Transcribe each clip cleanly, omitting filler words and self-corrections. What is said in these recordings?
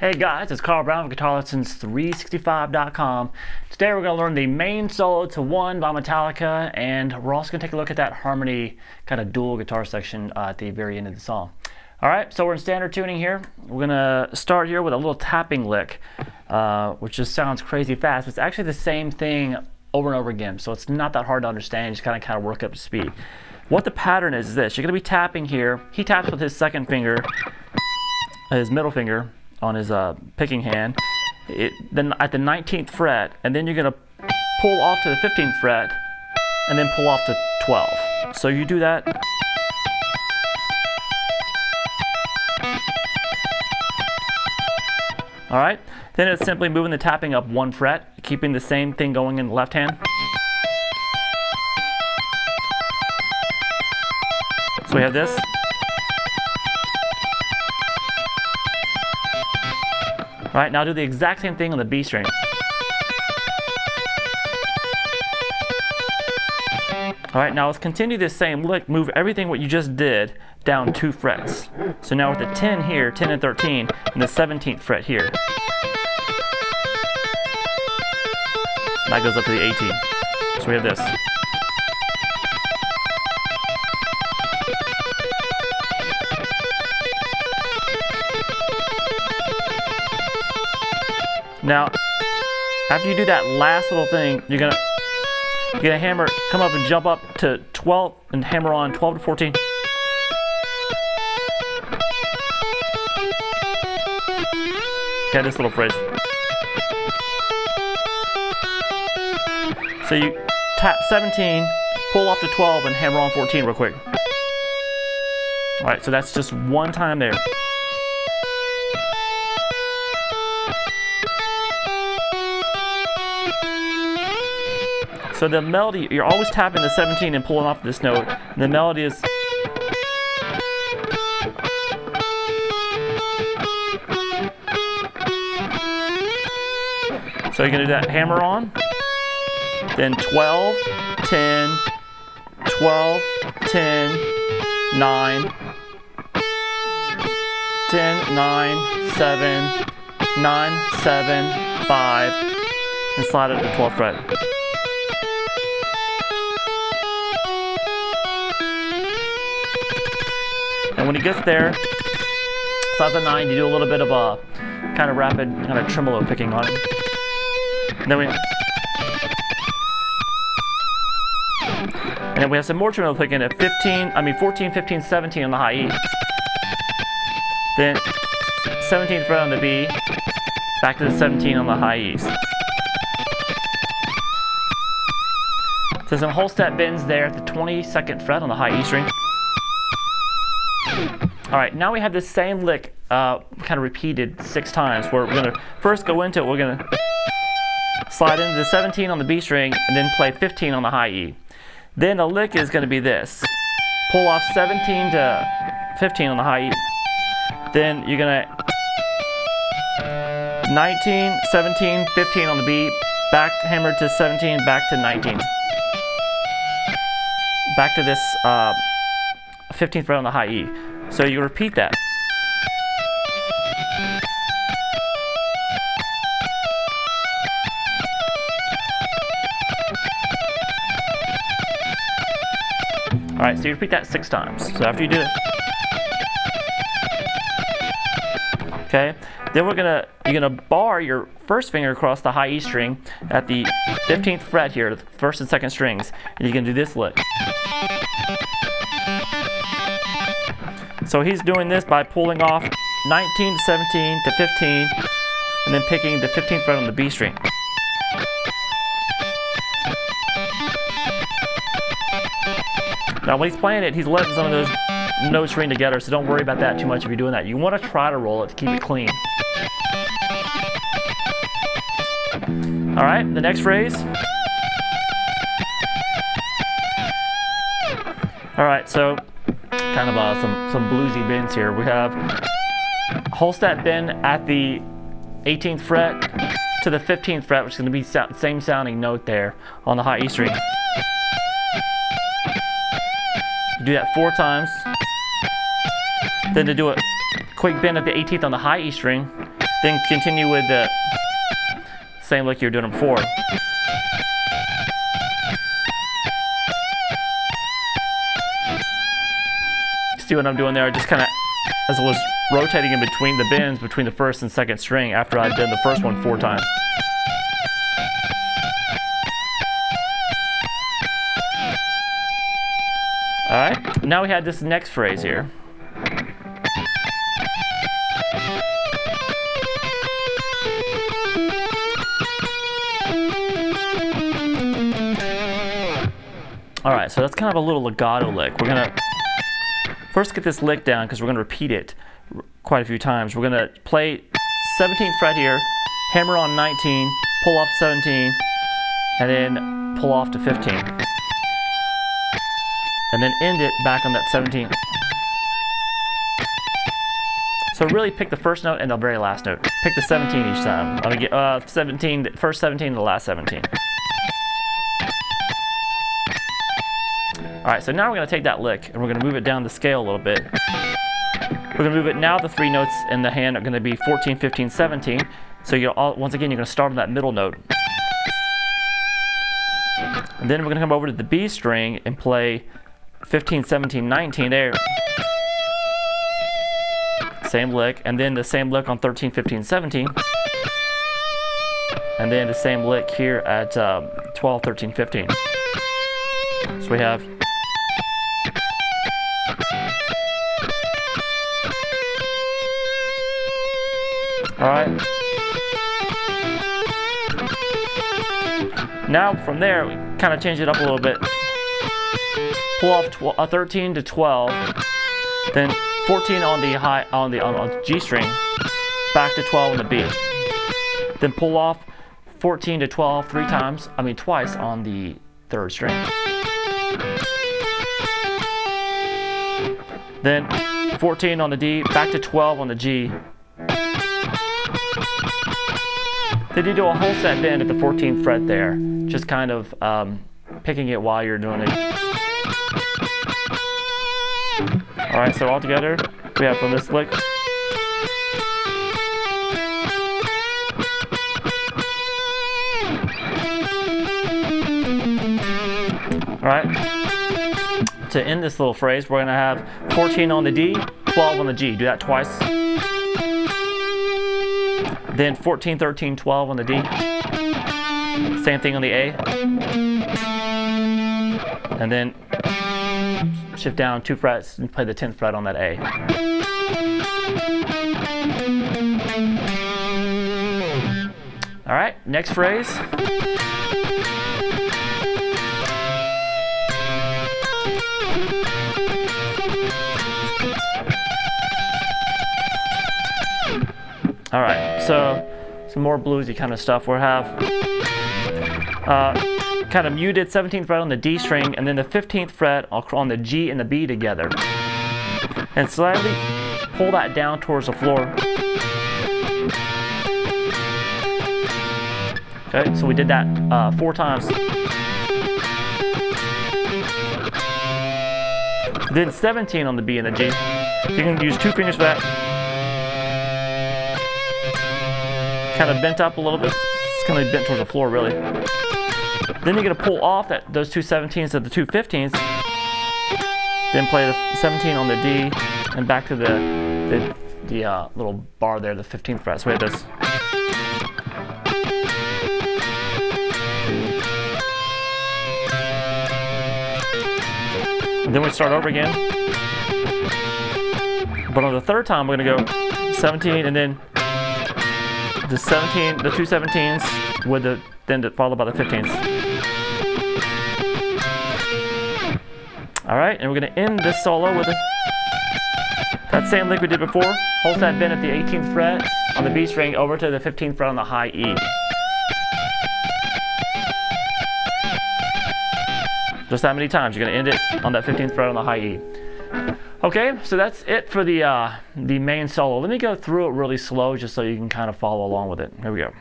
Hey guys, it's Carl Brown of GuitarLessons365.com. Today we're going to learn the main solo to One by Metallica, and we're also going to take a look at that harmony kind of dual guitar section at the very end of the song. Alright, so we're in standard tuning here. We're going to start here with a little tapping lick, which just sounds crazy fast. But it's actually the same thing over and over again, so it's not that hard to understand. You just kind of work up to speed. What the pattern is this: you're going to be tapping here. He taps with his second finger, his middle finger, on his picking hand, then at the 19th fret, and then you're going to pull off to the 15th fret, and then pull off to 12. So you do that. Alright, then it's simply moving the tapping up one fret, keeping the same thing going in the left hand. So we have this. Alright, now do the exact same thing on the B string. Alright, now let's continue this same lick, move everything what you just did down 2 frets. So now with the 10 here, 10 and 13, and the 17th fret here. That goes up to the 18. So we have this. Now, after you do that last little thing, you're gonna hammer, come up and jump up to 12 and hammer on 12 to 14. Okay, this little phrase. So you tap 17, pull off to 12, and hammer on 14 real quick. All right, so that's just one time there. So the melody, you're always tapping the 17 and pulling off this note. And the melody is... So you're going to do that hammer on, then 12, 10, 12, 10, 9, 10, 9, 7, 9, 7, 5, and slide it to the 12th fret. And when he gets there, slides the 9, you do a little bit of a kind of rapid, kind of tremolo picking on it. And then we have some more tremolo picking at 14, 15, 17 on the high E. Then 17th fret on the B, back to the 17 on the high E's. So some whole step bends there at the 22nd fret on the high E string. Alright, now we have this same lick kind of repeated 6 times, where we're going to first go into it, we're going to slide into the 17 on the B string, and then play 15 on the high E. Then the lick is going to be this: pull off 17 to 15 on the high E. Then you're going to 19, 17, 15 on the B, back hammer to 17, back to 19. Back to this 15th fret on the high E. So you repeat that. Alright, so you repeat that 6 times. So after you do it, okay, then you're gonna bar your first finger across the high E string at the 15th fret here, the first and second strings, and you can do this lick. So he's doing this by pulling off 19 to 17 to 15, and then picking the 15th fret on the B string. Now when he's playing it, he's letting some of those notes ring together, so don't worry about that too much if you're doing that. You want to try to roll it to keep it clean. Alright, the next phrase. Alright, so kind of some bluesy bends here. We have whole step bend at the 18th fret to the 15th fret, which is going to be same sounding note there on the high E string. You do that 4 times. Then to do a quick bend at the 18th on the high E string, Then continue with the same lick you were doing before. See what I'm doing there? Just kind of, as I was rotating in between the bends between the first and second string after I'd done the first one 4 times. Alright, now we had this next phrase here. Alright, so that's kind of a little legato lick. We're going to first get this lick down because we're going to repeat it quite a few times. We're going to play 17th fret here, hammer on 19, pull off 17, and then pull off to 15. And then end it back on that 17. So really pick the first note and the very last note. Pick the 17 each time. I'm going to get 17, the first 17 and the last 17. Alright, so now we're going to take that lick and we're going to move it down the scale a little bit. We're going to move it now. The 3 notes in the hand are going to be 14, 15, 17. So once again, you're going to start on that middle note. And then we're going to come over to the B string and play 15, 17, 19 there. Same lick, and then the same lick on 13, 15, 17. And then the same lick here at 12, 13, 15. So we have alright. Now from there, we kind of change it up a little bit. Pull off 13 to 12, then 14 on the on the G string, back to 12 on the B. Then pull off 14 to 12 twice on the 3rd string. Then 14 on the D, back to 12 on the G. Then you do a whole set bend at the 14th fret there, just kind of picking it while you're doing it. Alright, so all together, we have from this lick. Alright, to end this little phrase, we're going to have 14 on the D, 12 on the G. Do that twice. Then 14, 13, 12 on the D. Same thing on the A. And then shift down 2 frets and play the 10th fret on that A. Alright, next phrase. Alright, so some more bluesy kind of stuff. We'll have kind of muted 17th fret on the D string and then the 15th fret on the G and the B together. And slightly pull that down towards the floor. Okay, so we did that 4 times. Then 17 on the B and the G. You can use 2 fingers for that. Kind of bent up a little bit. It's kind of bent towards the floor, really. Then you're going to pull off those 2 17s to the 2 15s. Then play the 17 on the D and back to the little bar there, the 15th fret. So we have this. And then we start over again. But on the 3rd time, we're going to go 17 and then the 17, the 2 17s with then followed by the 15s. All right, and we're going to end this solo with that same lick we did before. Hold that bend at the 18th fret on the B string over to the 15th fret on the high E. Just that many times. You're going to end it on that 15th fret on the high E. Okay, so that's it for the main solo. Let me go through it really slow just so you can kind of follow along with it. Here we go.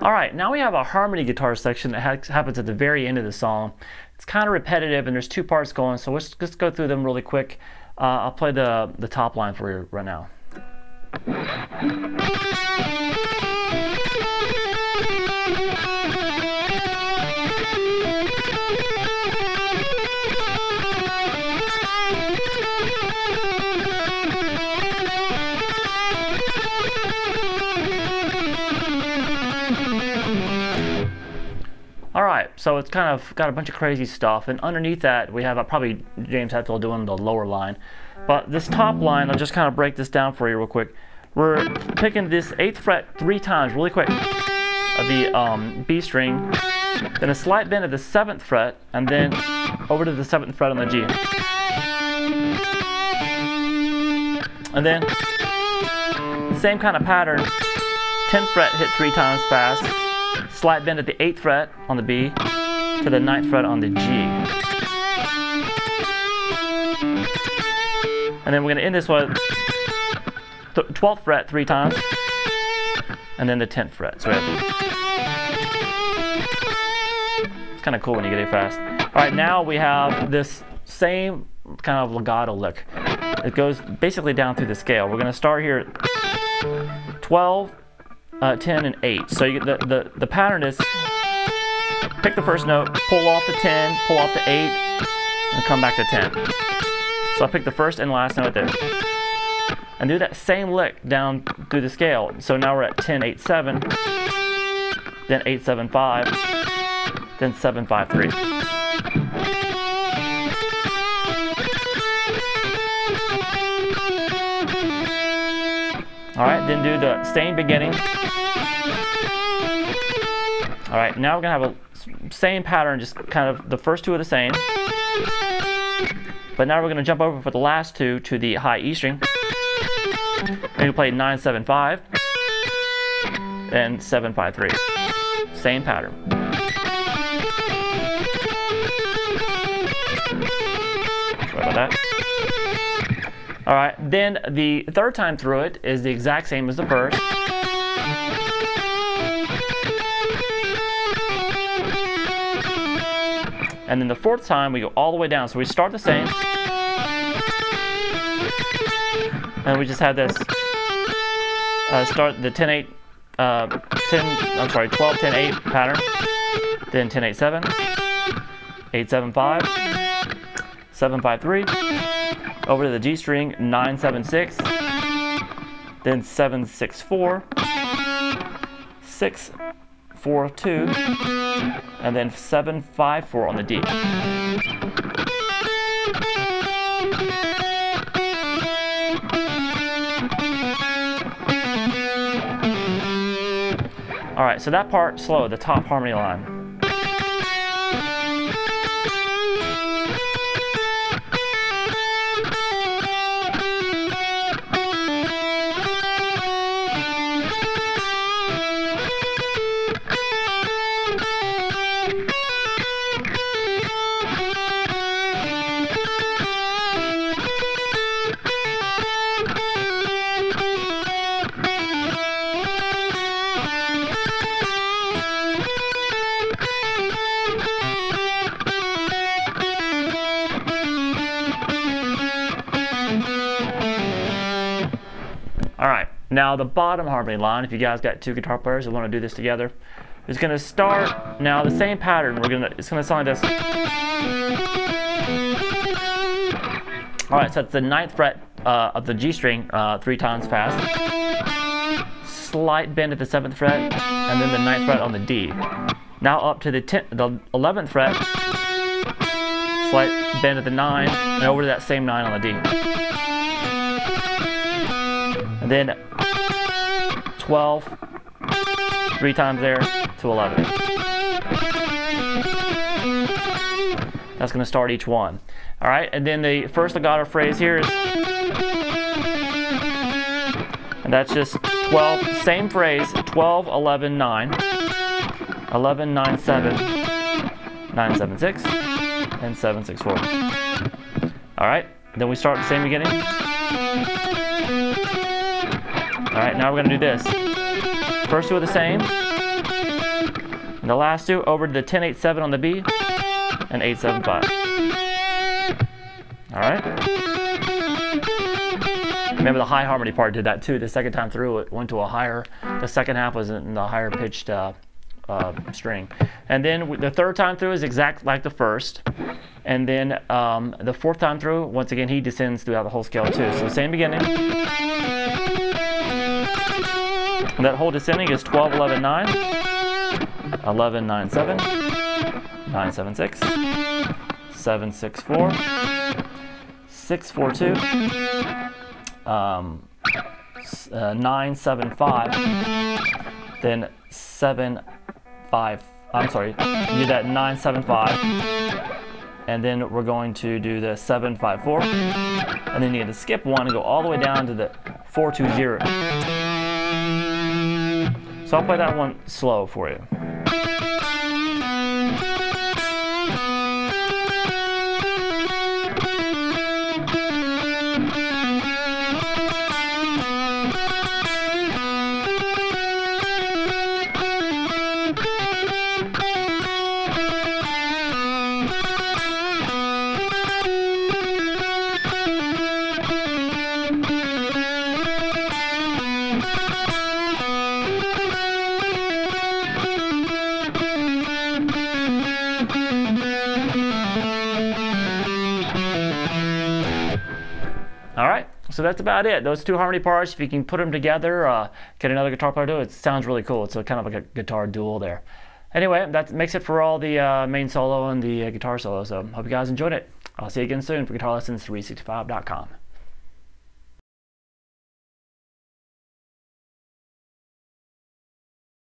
Alright, now we have a harmony guitar section that happens at the very end of the song. It's kind of repetitive and there's two parts going, so let's just go through them really quick. I'll play the top line for you right now. Alright, so it's kind of got a bunch of crazy stuff, and underneath that we have probably James Hetfield doing the lower line. But this top line, I'll just kind of break this down for you real quick. We're picking this 8th fret 3 times really quick of the B string, then a slight bend at the 7th fret, and then over to the 7th fret on the G. And then, same kind of pattern, 10th fret hit 3 times fast, slight bend at the 8th fret on the B to the 9th fret on the G. And then we're going to end this with 12th fret 3 times, and then the 10th fret. So it's kind of cool when you get it fast. Alright, now we have this same kind of legato lick. It goes basically down through the scale. We're going to start here at 12, 10, and 8. So you get the pattern is pick the first note, pull off the 10, pull off the 8, and come back to 10. So I pick the first and last note there. And do that same lick down through the scale. So now we're at 10, 8, 7, then 8, 7, 5, then 7, 5, 3. Alright, then do the same beginning. Alright, now we're going to have a same pattern, just kind of the first two are the same. But now we're going to jump over for the last two to the high E string. And you play 9, 7, 5 and 7, 5, 3. Same pattern. Sorry about that. Alright, then the third time through it is the exact same as the first. And then the fourth time we go all the way down. So we start the same. And we just have this start the 10, 8, 12, 10, 8 pattern. Then 10, 8, 7, 8, 7, 5, 7, 5, 3. Over to the G string, 9, 7, 6, then 7, 6, 4, 6, 4, 2, and then 7, 5, 4 on the D. Alright, so that part slow, the top harmony line. Alright, now the bottom harmony line, if you guys got two guitar players that want to do this together, is going to start now the same pattern. It's going to sound like this. Alright, so it's the 9th fret of the G string 3 times fast. Slight bend at the 7th fret, and then the 9th fret on the D. Now up to the 11th fret, slight bend at the 9, and over to that same 9 on the D. And then 12, 3 times there to 11. That's going to start each one. All right, and then the first legato phrase here is, and that's just 12, same phrase, 12, 11, 9, 11, 9, 7, 9, 7, 6, and 7, 6, 4. All right, then we start the same beginning. All right, now we're gonna do this. First two are the same, and the last two over to the 10, 8, 7 on the B, and 8, 7, 5. All right. Remember the high harmony part did that too. The second time through it went to a higher, the second half was in the higher pitched string. And then the third time through is exact like the first. And then the fourth time through, once again, he descends throughout the whole scale too. So same beginning. And that whole descending is 12, 11, 9, 11, 9, 7, 9, 7, 6, 7, 6, 4, 6, 4, 2, 9, 7, 5, then 7, 5, I'm sorry, you do that 9, 7, 5, and then we're going to do the 7, 5, 4, and then you get to skip one and go all the way down to the 4, 2, 0. So I'll play that one slow for you. All right, so that's about it. Those two harmony parts, if you can put them together, get another guitar player to do it, sounds really cool. It's kind of like a guitar duel there. Anyway, that makes it for all the main solo and the guitar solo. So hope you guys enjoyed it. I'll see you again soon for GuitarLessons365.com.